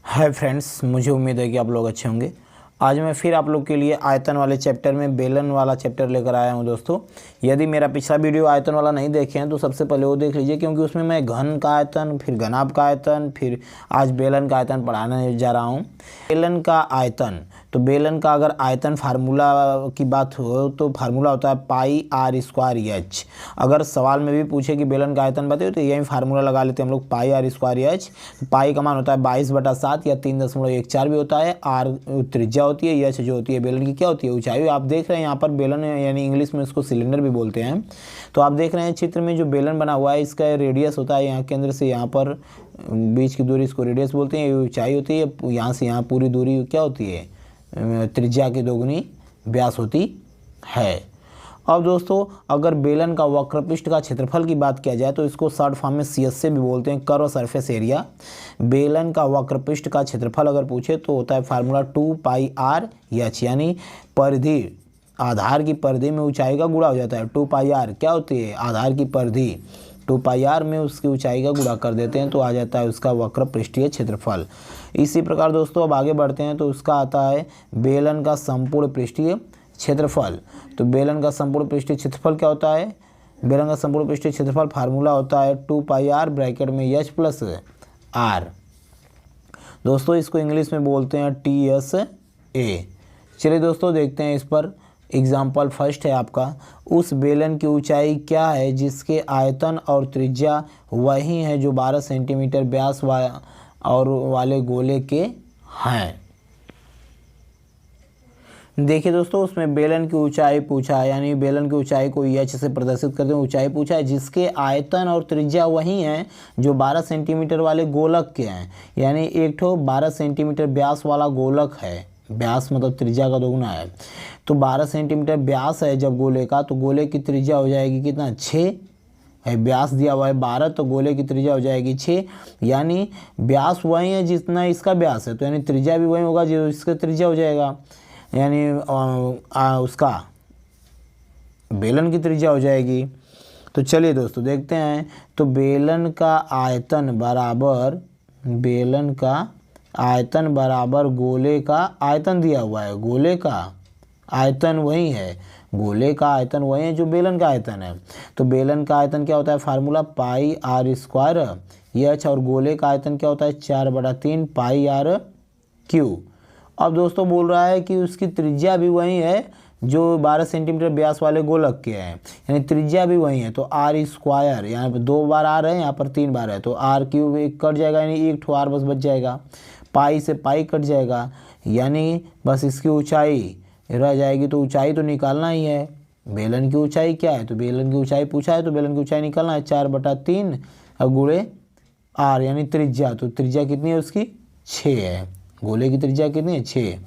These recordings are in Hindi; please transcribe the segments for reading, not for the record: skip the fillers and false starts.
हाय फ्रेंड्स, मुझे उम्मीद है कि आप लोग अच्छे होंगे। आज मैं फिर आप लोग के लिए आयतन वाले चैप्टर में बेलन वाला चैप्टर लेकर आया हूं दोस्तों। यदि मेरा पिछला वीडियो आयतन वाला नहीं देखे हैं तो सबसे पहले वो देख लीजिए, क्योंकि उसमें मैं घन का आयतन, फिर घनाभ का आयतन, फिर आज बेलन का आयतन पढ़ाने जा रहा हूँ। बेलन का आयतन, तो बेलन का अगर आयतन फार्मूला की बात हो तो फार्मूला होता है पाई आर स्क्वायर एच। अगर सवाल में भी पूछे कि बेलन का आयतन बताइए तो यही फार्मूला लगा लेते हैं हम लोग, पाई आर स्क्वायर एच। पाई का मान होता है 22/7 या 3.14 भी होता है। आर त्रिज्या होती है, एच जो होती है बेलन की क्या होती है, ऊंचाई। आप देख रहे हैं यहाँ पर बेलन यानी इंग्लिश में इसको सिलेंडर भी बोलते हैं। तो आप देख रहे हैं चित्र में जो बेलन बना हुआ है इसका रेडियस होता है यहाँ केंद्र से यहाँ पर बीच की दूरी, इसको रेडियस बोलते हैं। ये ऊंचाई होती है, यहाँ से यहाँ पूरी दूरी क्या होती है, त्रिज्या की दोगुनी व्यास होती है। अब दोस्तों अगर बेलन का वक्रपृष्ठ का क्षेत्रफल की बात किया जाए तो इसको शॉर्ट फॉर्म में CS से भी बोलते हैं, कर्व सरफेस एरिया। बेलन का वक्रपृष्ठ का क्षेत्रफल अगर पूछे तो होता है फार्मूला 2πr/h, यानी परिधि, आधार की परिधि में ऊंचाई का गुणा हो जाता है। 2πr क्या होती है, आधार की परिधि, 2πr में उसकी ऊंचाई का गुणा कर देते हैं तो आ जाता है उसका वक्र पृष्ठीय क्षेत्रफल। इसी प्रकार दोस्तों अब आगे बढ़ते हैं तो उसका आता है बेलन का संपूर्ण पृष्ठीय क्षेत्रफल। तो बेलन का संपूर्ण पृष्ठीय क्षेत्रफल क्या होता है, बेलन का संपूर्ण पृष्ठीय क्षेत्रफल फार्मूला होता है 2πr ब्रैकेट में h प्लस r। दोस्तों इसको इंग्लिश में बोलते हैं TSA। चलिए दोस्तों देखते हैं इस पर। एग्जाम्पल फर्स्ट है आपका, उस बेलन की ऊंचाई क्या है जिसके आयतन और त्रिज्या वही है जो 12 सेंटीमीटर व्यास और वाले गोले के हैं। देखिए दोस्तों उसमें बेलन की ऊंचाई पूछा है, यानी बेलन की ऊंचाई को h से प्रदर्शित करते हैं। ऊंचाई पूछा है जिसके आयतन और त्रिज्या वही हैं जो 12 सेंटीमीटर वाले गोलक के हैं, यानी एक ठो 12 सेंटीमीटर व्यास वाला गोलक है। व्यास मतलब त्रिज्या का दोगुना है, तो 12 सेंटीमीटर व्यास है जब गोले का, तो गोले की त्रिज्या हो जाएगी कितना, 6 है। व्यास दिया हुआ है 12, तो गोले की त्रिज्या हो जाएगी 6, यानी व्यास वही है जितना इसका व्यास है, तो यानी त्रिज्या भी वही होगा जो इसका त्रिज्या हो जाएगा, यानी उसका बेलन की त्रिज्या हो जाएगी। तो चलिए दोस्तों देखते हैं। तो बेलन का आयतन बराबर गोले का आयतन दिया हुआ है। गोले का आयतन वही है, गोले का आयतन वही है जो बेलन का आयतन है। तो बेलन का आयतन क्या होता है, formula pi R square H, और गोले का आयतन क्या होता है 4/3 पाई आर क्यू। अब दोस्तों बोल रहा है कि उसकी त्रिज्या भी वही है जो 12 सेंटीमीटर व्यास वाले गोलक के हैं, यानी त्रिज्या भी वही है। तो आर स्क्वायर, यहाँ पर 2 बार आर है, यहाँ पर 3 बार है, तो आर क्यूब एक कट जाएगा, यानी एक ठो आर बस बच जाएगा। पाई से पाई कट जाएगा, यानी बस इसकी ऊंचाई रह जाएगी। तो ऊंचाई तो निकालना ही है, बेलन की ऊंचाई क्या है, तो बेलन की ऊंचाई पूछा है तो बेलन की ऊंचाई निकालना है 4/3 और गुणे आर, यानी त्रिज्या। तो त्रिज्या कितनी है उसकी, 6 है। गोले की त्रिज्या कितनी है, 6,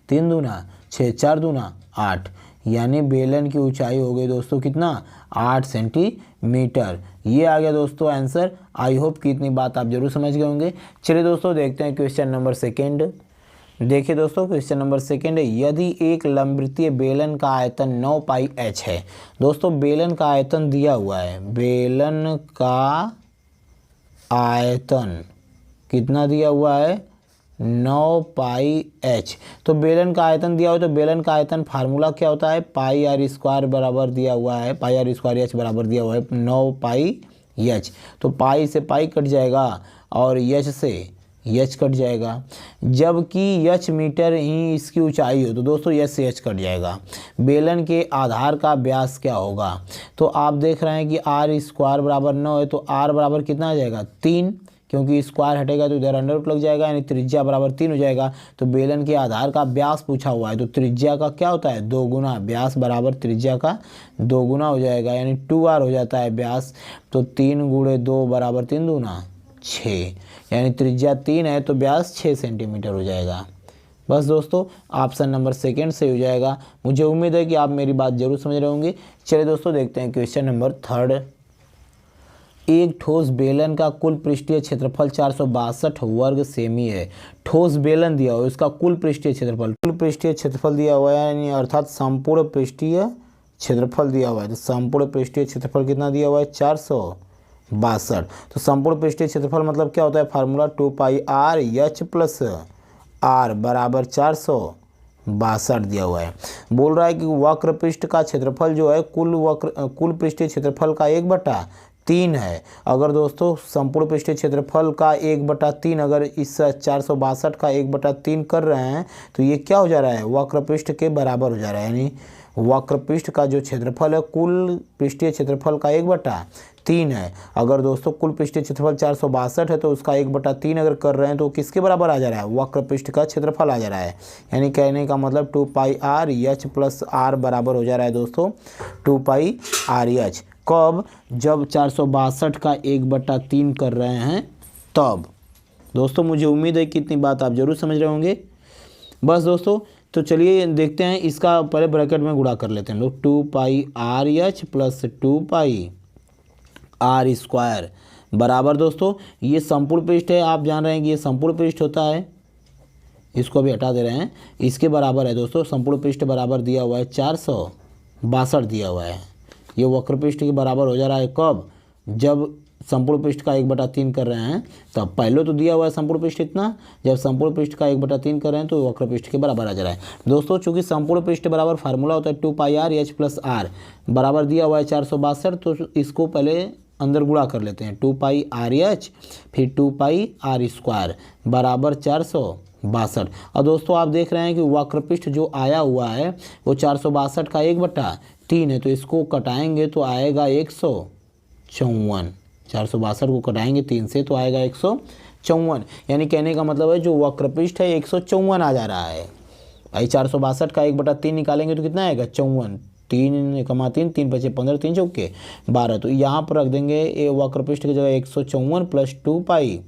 3 दूना 6, 4 दूना 8, यानी बेलन की ऊंचाई हो गई दोस्तों कितना, 8 सेंटीमीटर। ये आ गया दोस्तों आंसर। आई होप कि इतनी बात आप जरूर समझ गए होंगे। चलिए दोस्तों देखते हैं क्वेश्चन नंबर सेकेंड। देखिए दोस्तों क्वेश्चन नंबर सेकेंड है, यदि एक लंबवृत्तीय बेलन का आयतन 9πh है। दोस्तों बेलन का आयतन दिया हुआ है, बेलन का आयतन कितना दिया हुआ है, 9πh। तो बेलन का आयतन दिया हुआ है, तो बेलन का आयतन फार्मूला क्या होता है, पाई आर स्क्वायर बराबर दिया हुआ है, पाई आर स्क्वायर एच बराबर दिया हुआ है 9πh। तो पाई से पाई कट जाएगा और एच से एच कट जाएगा। जबकि एच मीटर ही इसकी ऊंचाई हो तो दोस्तों एच से एच कट जाएगा। बेलन के आधार का व्यास क्या होगा, तो आप देख रहे हैं कि आर स्क्वायर बराबर 9 है, तो आर बराबर कितना आ जाएगा, 3, क्योंकि स्क्वायर हटेगा तो इधर अंडर रूट लग जाएगा, यानी त्रिज्या बराबर 3 हो जाएगा। तो बेलन के आधार का व्यास पूछा हुआ है, तो त्रिज्या का क्या होता है, 2 गुना, व्यास बराबर त्रिज्या का 2 गुना हो जाएगा, यानी 2r हो जाता है व्यास। तो 3 गुणे 2 बराबर 3 दूना 6, यानी त्रिज्या 3 है तो व्यास 6 सेंटीमीटर हो जाएगा। बस दोस्तों ऑप्शन नंबर सेकेंड से हो जाएगा। मुझे उम्मीद है कि आप मेरी बात जरूर समझ रहे होंगे। चलिए दोस्तों देखते हैं क्वेश्चन नंबर थर्ड। एक ठोस बेलन का कुल पृष्ठीय क्षेत्रफल 462 वर्ग सेमी है। ठोस बेलन दिया हुआ है, उसका कुल पृष्ठीय क्षेत्रफल दिया हुआ है, यानी अर्थात संपूर्ण पृष्ठीय क्षेत्रफल दिया हुआ है। तो संपूर्ण पृष्ठीय क्षेत्रफल कितना दिया हुआ है, 400 62। तो संपूर्ण पृष्ठीय क्षेत्रफल मतलब क्या होता है, formula 2 pi R H plus R बराबर 462 दिया हुआ है। बोल रहा है कि वक्र पृष्ठ का क्षेत्रफल जो है कुल पृष्ठीय क्षेत्रफल का 1/3 है। अगर दोस्तों संपूर्ण पृष्ठीय क्षेत्रफल का 1/3 अगर इस 462 का 1/3 कर रहे हैं तो ये क्या हो जा रहा है, वक्र पृष्ठ के बराबर हो जा रहा है। यानी वक्र पृष्ठ का जो क्षेत्रफल है कुल पृष्ठीय क्षेत्रफल का 1/3 है। अगर दोस्तों कुल पृष्ठीय क्षेत्रफल 462 है तो उसका 1/3 अगर कर रहे हैं तो किसके बराबर आ जा रहा है, वक्र पृष्ठ का क्षेत्रफल आ जा रहा है। यानी कहने का मतलब 2 pi R H plus R बराबर हो जा रहा है दोस्तों 2 पाई आर एच। कब, जब 462 का 1/3 कर रहे हैं तब। दोस्तों मुझे उम्मीद है कि इतनी बात आप जरूर समझ रहे होंगे। बस दोस्तों तो चलिए देखते हैं, इसका पहले ब्रैकेट में गुणा कर लेते हैं लोग। 2 pi R H plus 2 pi R square बराबर दोस्तों ये संपूर्ण पृष्ठ है, आप जान रहे हैं कि ये संपूर्ण पृष्ठ होता है, इसको अभी हटा दे रहे हैं, इसके बराबर है दोस्तों। संपूर्ण पृष्ठ बराबर दिया हुआ है 462 दिया हुआ है। ये वक्र पृष्ठ के बराबर हो जा रहा है कब, जब संपूर्ण पृष्ठ का 1/3 कर रहे हैं तब। पहले तो दिया हुआ है संपूर्ण पृष्ठ इतना, जब संपूर्ण पृष्ठ का 1/3 कर रहे हैं तो वक्र पृष्ठ के बराबर आ जा रहा है दोस्तों। चूंकि संपूर्ण पृष्ठ बराबर फार्मूला होता है 2 pi R H plus R बराबर दिया हुआ है 462, तो इसको पहले अंदर गुणा कर लेते हैं। 2 पाई आर एच फिर 2 पाई आर स्क्वायर बराबर 462। और दोस्तों आप देख रहे हैं कि वक्र पृष्ठ जो आया हुआ है वो 462 का 1/3 है, तो इसको कटाएंगे तो आएगा 154। 462 को कटाएंगे 3 से तो आएगा 154। यानी कहने का मतलब है जो वक्र पृष्ठ है 154 आ जा रहा है। भाई 462 का 1/3 निकालेंगे तो कितना आएगा, 54। 3 कमा 3 3 बचे 15 3 चौके 12। तो यहाँ पर रख देंगे ये वक्र पृष्ठ की जगह 154 प्लस 2 पाई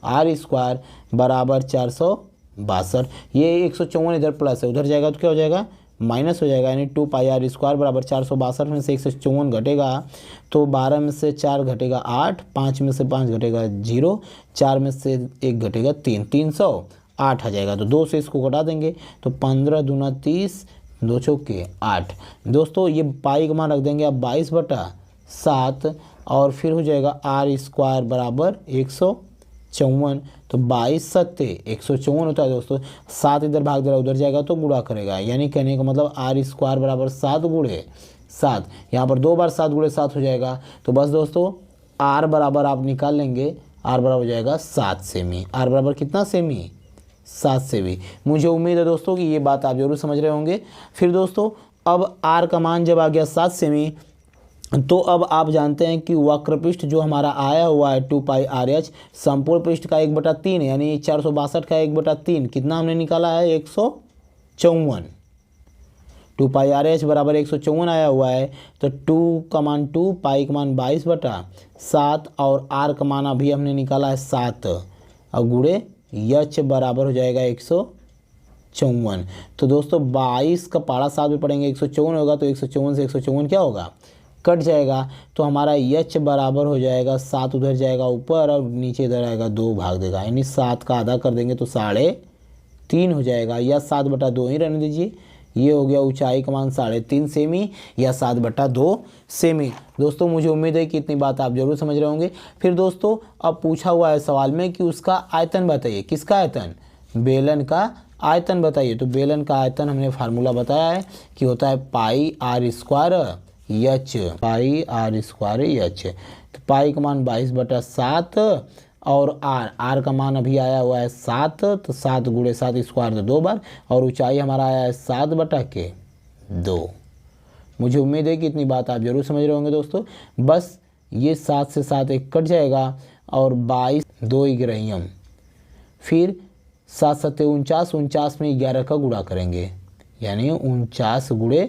आर स्क्वायर बराबर 462। ये 154 इधर प्लस है, उधर जाएगा तो क्या हो जाएगा, माइनस हो जाएगा। यानी 2 पाई आर स्क्वायर बराबर 462 में से 154 घटेगा तो 12 में से 4 घटेगा 8, 5 में से 5 घटेगा 0, 4 में से 1 घटेगा 3, 308 आ जाएगा। तो 2 से इसको घटा देंगे तो 15 दूना 30, 2 चौके 8। दोस्तों ये पाई का मान रख देंगे आप 22/7 और फिर हो जाएगा आर स्क्वायर बराबर 154। तो 22 सत्ते 154 होता है दोस्तों। 7 इधर भाग दे रहा है उधर जाएगा तो गुणा करेगा। यानी कहने का मतलब आर स्क्वायर बराबर 7 गुणे 7, यहाँ पर 2 बार 7 गुणे 7 हो जाएगा। तो बस दोस्तों आर बराबर आप निकाल लेंगे, आर बराबर हो जाएगा 7 सेमी। आर बराबर कितना सेमी, 7 सेमी। मुझे उम्मीद है दोस्तों कि ये बात आप जरूर समझ रहे होंगे। फिर दोस्तों अब आर का मान जब आ गया 7 सेमी तो अब आप जानते हैं कि वक्र पृष्ठ जो हमारा आया हुआ है 2 पाई आर एच संपूर्ण पृष्ठ का 1/3 है, यानी 462 का 1/3 कितना हमने निकाला है, 154। 2 पाई आर एच बराबर 154 आया हुआ है। तो 2 का मान 2, पाई का मान 22/7 और आर का मान अभी हमने निकाला है 7 और गुणे एच बराबर हो जाएगा 154। तो दोस्तों 22 का पारा 7 में पढ़ेंगे 154 होगा तो 154 से 154 क्या होगा, कट जाएगा। तो हमारा एच बराबर हो जाएगा 7 उधर जाएगा ऊपर और नीचे इधर आएगा 2 भाग देगा, यानी 7 का आधा कर देंगे तो 3.5 हो जाएगा, या 7/2 ही रहने दीजिए। ये हो गया ऊंचाई का मान 3.5 सेमी या 7/2 सेमी। दोस्तों मुझे उम्मीद है कि इतनी बात आप जरूर समझ रहे होंगे। फिर दोस्तों अब पूछा हुआ है सवाल में कि उसका आयतन बताइए। किसका आयतन, बेलन का आयतन बताइए। तो बेलन का आयतन हमने फार्मूला बताया है कि होता है pi R square H, pi R square H. तो पाई का मान 22/7 और आर का मान अभी आया हुआ है 7, तो 7 गुणे 7 स्क्वायर तो 2 बार, और ऊंचाई हमारा आया है 7/2। मुझे उम्मीद है कि इतनी बात आप जरूर समझ रहे होंगे दोस्तों। बस ये 7 से 7 एक कट जाएगा और 22 2 ग्रहियम, फिर 7 7 49, 49 में 11 का गुणा करेंगे, यानी 49 गुणे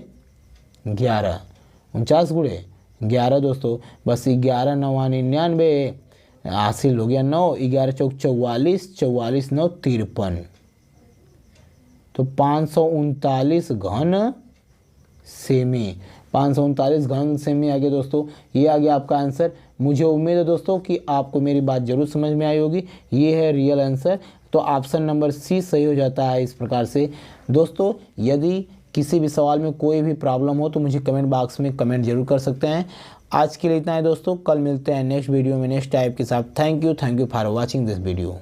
11, 49 गुणे 11 दोस्तों। बस 11 9 99 हासिल हो गया 9, 11 चौक 44, 44 9 53। तो 539 घन सेमी, 539 घन सेमी आ गया दोस्तों। ये आ गया आपका आंसर। मुझे उम्मीद है दोस्तों कि आपको मेरी बात जरूर समझ में आई होगी। ये है रियल आंसर। तो ऑप्शन नंबर सी सही हो जाता है इस प्रकार से। दोस्तों यदि किसी भी सवाल में कोई भी प्रॉब्लम हो तो मुझे कमेंट बॉक्स में कमेंट जरूर कर सकते हैं। आज के लिए इतना है दोस्तों, कल मिलते हैं नेक्स्ट वीडियो में नेक्स्ट टाइप के साथ। Thank you for watching this video.